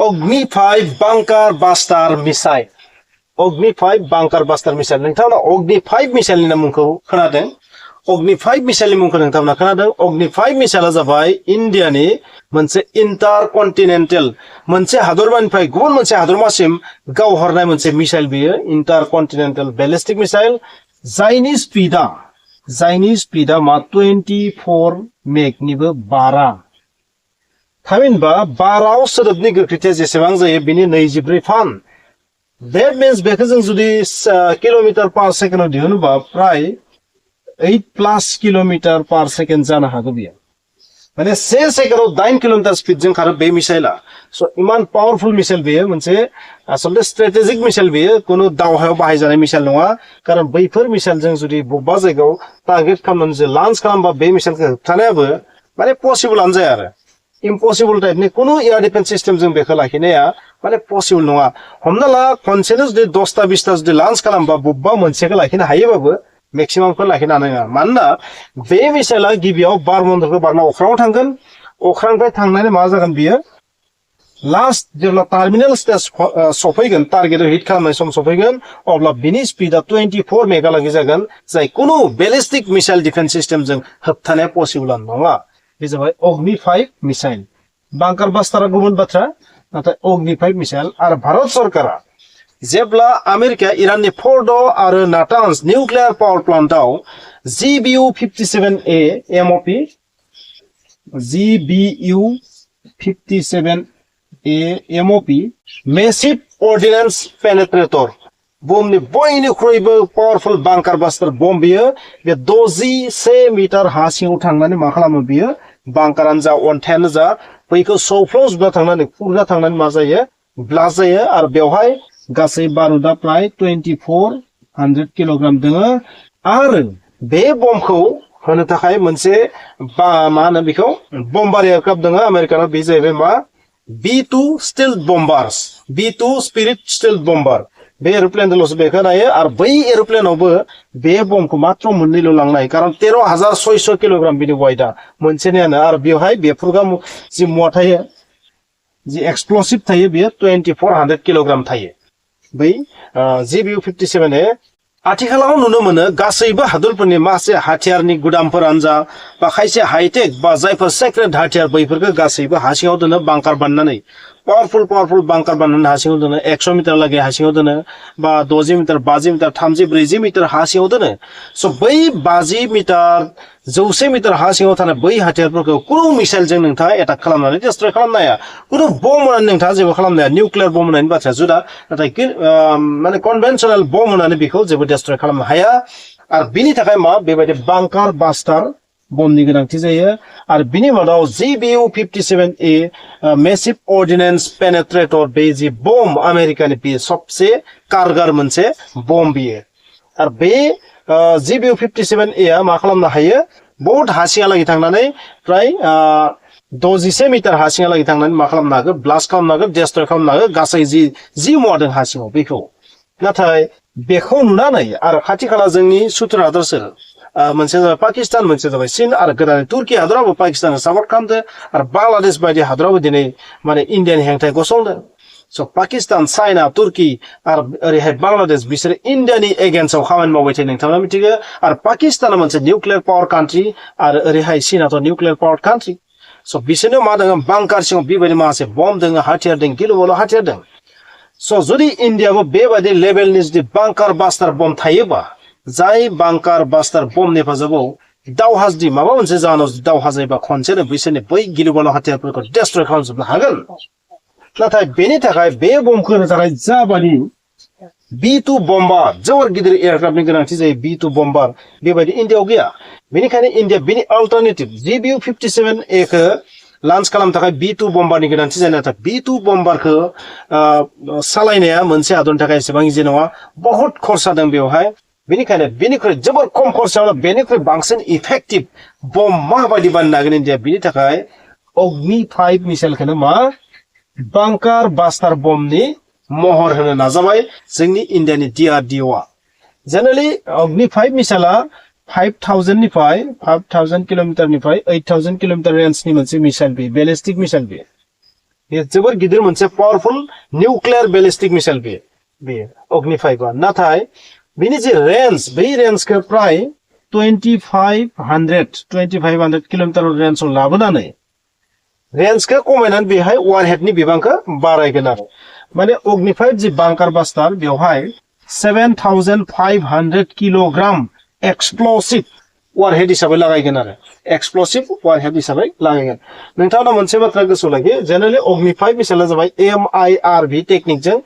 Agni-5 bunker buster missile. Agni-5 bunker buster missile. नोंथांमोना Agni-5 मिसाइलनि नामखौ खोनादों? Agni-5 मिसाइलनि मुंखौ नोंथांमोना खोनादों? Agni-5 मिसाइला जाबाय इन्डियानि मोनसे इन्टारकन्टिनेन्टेल मोनसे हादरमानिफ्राय गुबुन मोनसे हादरमासिम गावहरनाय मोनसे मिसाइल बेयो इन्टारकन्टिनेन्टेल बेलिस्टिक मिसाइल जायनि स्पिडा मा 24 मेकनिबो बारा थामहिनबा बाराव सोदोबनि गोख्रैथिया जेसेबां जायो बिनि 24 फान that means बेखौ जों जुदि किलोमीटर पर सेकेन्डआव दिहुनोबा प्राय 8+ किलोमीटर पर सेकेन्ड जानो हागौ बियो माने 1 सेकेन्डआव 8 किलोमीटर स्पिडजों खारो बे मिसाइला सो इमान पावरफुल मिसाइल बेयो मोनसे आसलते स्ट्रेटेजिक मिसाइल बेयो कोनो दावहायाव बाहायजानाय मिसाइल नङा कारण बैफोर मिसाइलजों जुदि बबेबा जायगायाव टार्गेट खालामनानै जे लॉन्च खालामबा बे मिसाइलखौ होबथानायाबो माने पसिबलआनो जाया आरो इम्पसिबल टाइपनि कोनो एयार डिफेन्स सिस्टेम जों बेखौ लाखिनाया माने पसिबल नङा हमना ला खनसेनो जुदि 10टा 20टा जुदि लॉन्च खालामबा बबेबा मोनसेखौ लाखिनो हायोबाबो मेक्सिमामखौ लाखिनो हानाय नङा मानोना बे मिसाइला गिबियाव बारमण्डलखौ बारना अख्राङाव थांगोन अख्रांनिफ्राय थांनानै मा जागोन बियो लास्ट जेब्ला टार्मिनेल स्टेज सफैगोन टार्गेटआव हिट खालामनाय सम सफैगोन अब्ला बिनि स्पिडा 24 मेगालागै जागोन जाय कोनो बेलिस्टिक मिसाइल डिफेन्स सिस्टेमजों होबथानाया पसिबल नङा बे जाबाय Agni-5 मिसाइल बांकार बास्टारा गुबुन बाथ्रा नाथाय Agni-5 मिसाइल आरो भारत सरकारा जेब्ला आमेरिका इराननि फोर्डो आरो नाटान्स निउक्लियार पावर प्लान्टआव GBU-57 MOP GBU-57 MOP massive ordnance penetrator बमनि बयनिख्रुइबो पावरफुल बांकार बास्टार बम बियो बे 61 मिटार हा सिङाव थांनानै मा खालामो बियो बांकारानो जा अन्थायानो जा बैखौ सौफ्लंजोबना थांनानै खुरना थांनानै मा जायो ब्लास्ट जायो आरो बेवहाय गासै बारुदा प्राय 2400 किलोग्राम दोङो आरो बे बमखौ होनो थाखाय मोनसे मा होनो बेखौ बम्बार एयारक्राफ्ट दोङो आमेरिकानाव बे जाहैबाय मा B2 stealth bombers B2 spirit stealth bomber बे एरोप्लेनजोंल'सो बेखौ नायो आरो बै एरोप्लेनावबो बे बमखौ मात्र मोननैल' लांनाय कारण 13,600 किलोग्राम बिनि वाइटआ मोनसेनियानो आरो बेवहाय बेफोरगा जि मुवा थायो जि एक्सप्लोसिभ थायो बेयो 2400 किलोग्राम थायो बै GBU-57 आथिखालाव नुनो मोनो गासैबो हादरफोरनि माखासे हाथियारनि गुदामफोरानो जा बा खायसे हाइटेक बा जायफोर सेक्रेट हाथियार बैफोरखौ गासैबो हा सिङाव दोनो बांकार बानायनानै पावरफुल बांकार बानायनानै हा सिङाव दोनो 100 मिटार लागै हा सिङाव दोनो बा 60 मिटार 50 मिटार 30 40 मिटार हा सिङाव दोनो स' बै 50 मिटार 100 मिटार हा सिङाव थानाय बै हाथियारफोरखौ कुनु मिसाइलजों नोंथाङा एटाक खालामनानै डिस्ट्रय खालामनो हाया कुनु बम होनानै नोंथाङा जेबो खालामनो हाया निउक्लियार बम होनायनि बाथ्राया जुदा नाथाय माने कनभेनसनेल बम होनानै बेखौ जेबो डिस्ट्रय खालामनो हाया आरो बिनि थाखाय मा बेबायदि बांकार बास्टार बमनि गोनांथि जायो आरो बिनि मादाव GBU-57 मेसिव अर्डिनेन्स पेनेट्रेटर बे जि बम आमेरिकानि बे सबसे कारगार मोनसे बम बियो आरो बे GBU-57 मा खालामनो हायो बहुत हा सिङालागै थांनानै प्राय 61 मिटार हा सिङालागै थांनानै मा खालामनो हागोन ब्लास्ट खालामनो हागोन डिस्ट्रय खालामनो हागोन गासै जि मुवा दं हा सिङाव बेखौ नाथाय बेखौ नुनानै आरो खाथि खाला जोंनि सुथुर हादरसोर मोनसे जाबाय पाकिस्तान मोनसे जाबाय चीन आरो गोदानै तुर्की हादराबो पाकिस्तानखौ सापर्ट खालामदो आरो बांलादेश बायदि हादराबो दिनै माने इन्डियानि हेंथायै गसंदों स' पाकिस्तान चाइना तुर्की आरो ओरैहाय बांलादेश बिसोरो इन्डियानि एगेन्स्टआव खामानि मावबाय थायो नोंथाङा मिथिगौ आरो पाकिस्ताना मोनसे निउक्लियार पावार कान्ट्रि आरो ओरैहाय चीनाथ' निउक्लियार पावार कान्ट्रि स' बिसोरनो मा दङ बांकार सिङाव बेबायदि माखासे बम दङ हाथियार दङ गिलु बालु हाथियार दङ स' जुदि इन्डियाबो बेबायदि लेभेलनि जुदि बांकार बास्टार बम थायोबा जाय बांकार बास्टार बमनि हेफाजाबाव दावहा जुदि माबा मोनसे जाहोनाव दावहा जायोबा खनसेनो बिसोरनि बै गिलु बालु हाथियारफोरखौ डिस्ट्रय खालामजोबनो हागोन नाथाय बेनि थाखाय बे बमखौ होनो थाखाय जाबादि B2 बम्बार जोबोर गिदिर एयारक्राफ्टनि गोनांथि जायो B2 बम्बार बेबायदि इन्डियायाव गैया बेनिखायनो इन्डिया बिनि अल्टारनेटिभ GBU-57 लॉन्च खालामनो थाखाय B2 बम्बारनि गोनांथि जायो नाथाय B2 बम्बारखौ सालायनाया मोनसे हादरनि थाखाय एसेबां इजि नङा बहुत खरसा दं बेवहाय बेनिखायनो बेनिख्रुइ जोबोर खम खरसायावनो बेनिख्रुइ बांसिन इफेक्टिभ बम माबायदि बानायनो हागोन इन्डिया बिनि थाखाय Agni-5 मिसाइलखौनो मा बांकार बास्टार बमनि महर होनो नाजाबाय जोंनि इन्डियानि DRDOआ जेनेरेलि Agni-5 मिसाइला 5,000 किलोमीटरनिफ्राय 8,000 किलोमीटर रेन्जनि मोनसे मिसाइल बे बेलिस्टिक मिसाइल बे बे जोबोर गिदिर मोनसे पावरफुल निउक्लियार बेलिस्टिक मिसाइल बे अग्नि-5 आ नाथाय बिनि जे रेंज बै रेंजखौ प्राय 2500 किलोमीटर रेंजआव लाबोनानै रेंजखौ खमायनानै बेहाय वारहेडनि बिबांखौ बारायगोन आरो माने अग्नि-5 जि बांकार बास्टार बेवहाय 7500 किलोग्राम एक्सप्लोसिव वारहेड हिसाबै लागायगोन आरो एक्सप्लोसिव वारहेड हिसाबै लागायगोन नोंथाङा मोनसे बाथ्रा गोसोआव लाखि जेनेरेलि अग्नि-5 मिसाइला जाबाय MIRV टेकनिकजों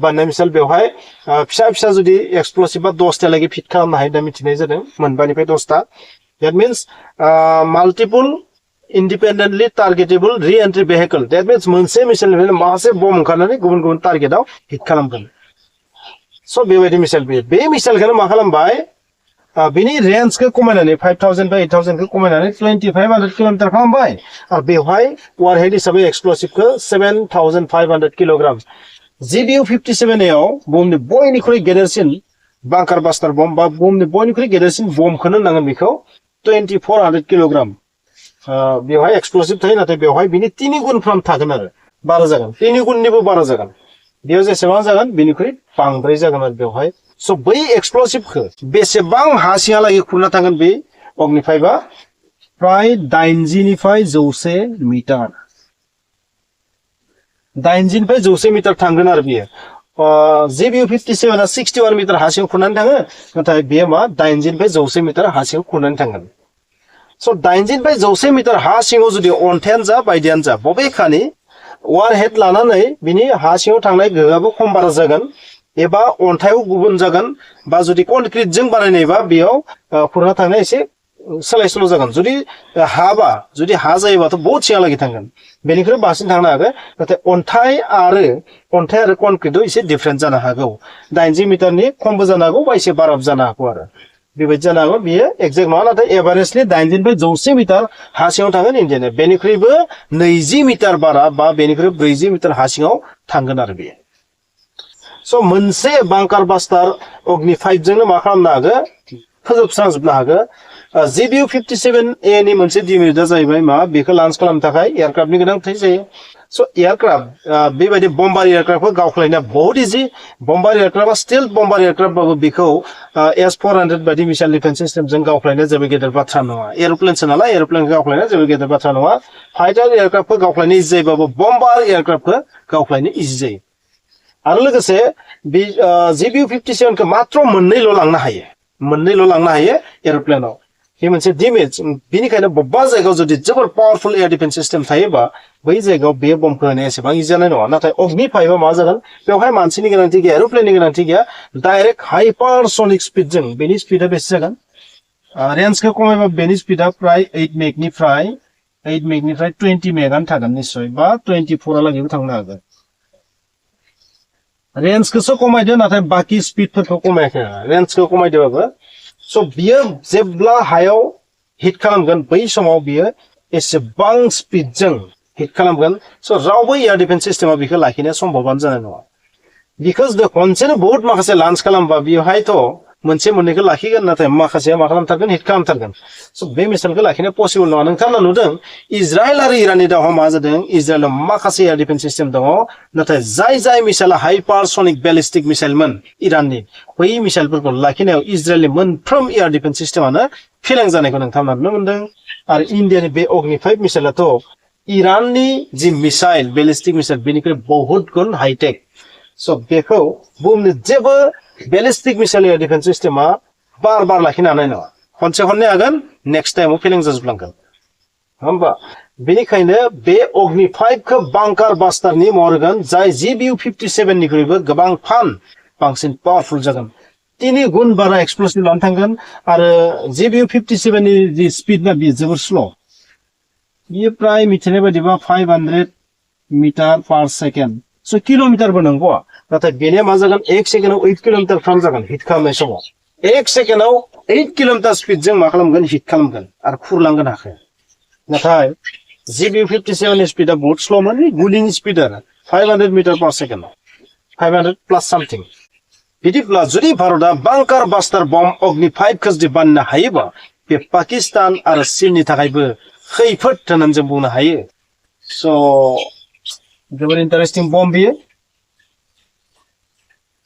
बानायनाय मिसाइल बेवहाय फिसा फिसा जुदि एक्सप्लोसिव बा 10 लागि फिट खालामनो हायो दा मिथिनाय जादों मोनबानिफ्राय 10 that means multiple independently targetable re-entry vehicle that means मोनसे मिसाइलनिफ्राय माखासे बम ओंखारनानै गुबुन गुबुन टारगेटआव हिट खालामगोन स' बेबायदि मिसाइल बे मिसाइलखौनो मा खालामबाय बिनि रेंजखौ खमायनानै 5000 बा 8000 खौ खमायनानै 2500 किलोमीटर खालामबाय आरो बेवहाय वारहेड हिसाबै एक्सप्लोसिवखौ 7500 किलोग्राम GBU-57 आव बुहुमनि बयनिख्रुइ गेदेरसिन बांकार बास्टार बम बा बुहुमनि बयनिख्रुइ गेदेरसिन बमखौनो होननांगोन बेखौ 2400 किलोग्राम बेवहाय एक्सप्लोसिव थायो नाथाय बेवहाय बिनि 3 गुनफ्राम थागोन आरो बारा जागोन 3 गुननिबो बारा जागोन बेयाव जेसेबां जागोन बिनिख्रुइ बांद्राय जागोन आरो बेवहाय स' बै एक्सप्लोसिवखौ बेसेबां हा सिंहालागै खुरना थांगोन बे अग्नि-5 आ प्राय 80 निफ्राय 100 मिटार 80 निफ्राय 100 मिटार थांगोन आरो बियो GBU-57 आ 61 मिटार हा सिङाव खुरनानै थाङो नाथाय बेयो मा 80 निफ्राय 100 मिटार हा सिङाव खुरनानै थांगोन स' 80 निफ्राय 100 मिटार हा सिङाव जुदि अन्थायानो जा बायदियानो जा बबेखानि वारहेड लानानै बिनि हा सिङाव थांनाय गोहोआबो खम बारा जागोन एबा अन्थायाव गुबुन जागोन बा जुदि कनक्रिटजों बानायनायबा बेयाव खुरना थांनाया एसे सोलाय सोल' जागोन जुदि हा जायोबाथ' बहुत सिगांलागै थांगोन बेनिख्रुइ बांसिन थांनो हागोन नाथाय अन्थाइ आरो कनक्रिटआव एसे डिफारेन्ट जानो हागौ 80 मिटारनि खमबो जानो हागौ बा एसे बाराबो जानो हागौ आरो बेबायदि जानो हागौ बियो एक्जेक्ट नङा नाथाय एभारेजलि 80 निफ्राय 100 मिटार हा सिङाव थांगोन इन्डियानि बेनिख्रुइबो 20 मिटार बारा बा बेनिख्रुइ 40 मिटार हा सिङाव थांगोन आरो बेयो स' मोनसे बांकार बास्टार अग्नि-5 जोंनो मा खालामनो हागोन फोजोबस्रांजोबनो हागोन GBU-57A नि मोनसे डिमेरिटआ जाहैबाय मा बेखौ लन्च खालामनो थाखाय एयारक्राफ्टनि गोनांथि जायो स' एयारक्राफ्ट बेबायदि बम्बार एयारक्राफ्टखौ गावख्लायनाया बहुत इजि बम्बार एयारक्राफ्टआ स्टिल बम्बार एयारक्राफ्टबाबो बेखौ S-400 बायदि मिसाइल डिफेन्स सिस्टेमजों गावख्लायनाया जेबो गेदेर बाथ्रा नङा एर'प्लेनसो नालाय एर'प्लेनखौ गावख्लायनाया जेबो गेदेर बाथ्रा नङा फाइटार एयारक्राफ्टखौ गावख्लायनो इजि जायोबाबो बम्बार एयारक्राफ्टखौ गावख्लायनो इजि जायो आरो लोगोसे बे GBU-57 खौ मात्र मोननैल' लांनो हायो एर'प्लेनाव बे मोनसे डिमेरिट बेनिखायनो बबेबा जायगायाव जुदि जोबोर पावारफुल एयार डिफेन्स सिस्टेम थायोबा बै जायगायाव बे बमखौ होनाया एसेबां इजि जानाय नङा नाथाय अग्नि-5 आ मा जागोन बेवहाय मानसिनि गोनांथि गैया एर'प्लेननि गोनांथि गैया डाइरेक्ट हाइपारसनिक स्पिडजों बेनि स्पिडा बेसे जागोन रेन्जखौ खमायबा बेनि स्पिडा प्राय 8 मेकनिफ्राय 20 मेगानो थागोन निश्चय बा 24 लागैबो थांनो हागोन रेन्जखौसो खमायदो नाथाय बाकी स्पिडफोरखौ खमायाखै रेन्जखौ खमायदोबाबो स' बियो जेब्ला हायाव हिट खालामगोन बै समाव बियो एसेबां स्पिडजों हिट खालामगोन स' रावबो एयार डिफेन्स सिस्टेमा बेखौ लाखिनाया सम्भबानो जानाय नङा बिकज खनसेनो बहुत माखासे लन्च खालामबा बेवहायथ' मोनसे मोननैखौ लाखिगोन नाथाय माखासेया मा खालामथारगोन हिट खालामथारगोन स' बे मिसाइलखौ लाखिनाया पसिबल नङा नोंथाङा नुदों इजराइल आरो इराननि दावहा मा जादों इजराइलाव माखासे एयार डिफेन्स सिस्टेम दङ नाथाय जाय मिसाइला हाइपारसनिक बेलिस्टिक मिसाइलमोन इराननि बै मिसाइलफोरखौ लाखिनायाव इजराइलनि मोनफ्रोम एयार डिफेन्स सिस्टेमानो फेलें जानायखौ नोंथांमोना नुनो मोनदों आरो इन्डियानि बे अग्नि-5 मिसाइलाथ' इराननि जि मिसाइल बेलिस्टिक मिसाइल बेनिख्रुइ बहुत गुन हाइटेक स' बेखौ बुहुमनि जेबो बेलिस्टिक मिसाइल एयार डिफेन्स सिस्टेमा बार लाखिनो हानाय नङा खनसे खननै हागोन नेक्स्ट टाइमाव फेलें जाजोबलांगोन होमबा बेनिखायनो बे अग्नि-5 खौ बांकार बास्टारनि महर होगोन जाय GBU-57 निख्रुइबो गोबां बांसिन पावारफुल जागोन 3 गुन बारा एक्सप्लोसिभ लानो थांगोन आरो GBU-57 नि जि स्पिड ना बेयो जोबोर स्ल' बियो प्राय मिथिनाय बायदिबा 500 मिटार पार सेकेन्ड स' किल'मिटारबो नंगौ नाथाय बेनिया मा जागोन 1 सेकेन्डआव 8 किल'मिटार फ्राम जागोन हिट खालामनाय समाव 1 सेकेन्डआव 8 किल'मिटार स्पिडजों मा खालामगोन हिट खालामगोन आरो खुरलांगोन हाखौ नाथाय GBU-57 नि स्पिडा बहुत स्ल'मोन गुलिनि स्पिड आरो 500 मिटार पार सेकेन्डआव 500 प्लास सामथिं बिदिब्ला जुदि भारतआ बांकार बास्टार बम अग्नि-5 खौ जुदि बानायनो हायोबा बे पाकिस्तान आरो चीननि थाखायबो खैफोद होननानै जों बुंनो हायो स' जोबोर इन्टारेस्टिं बम्ब बियो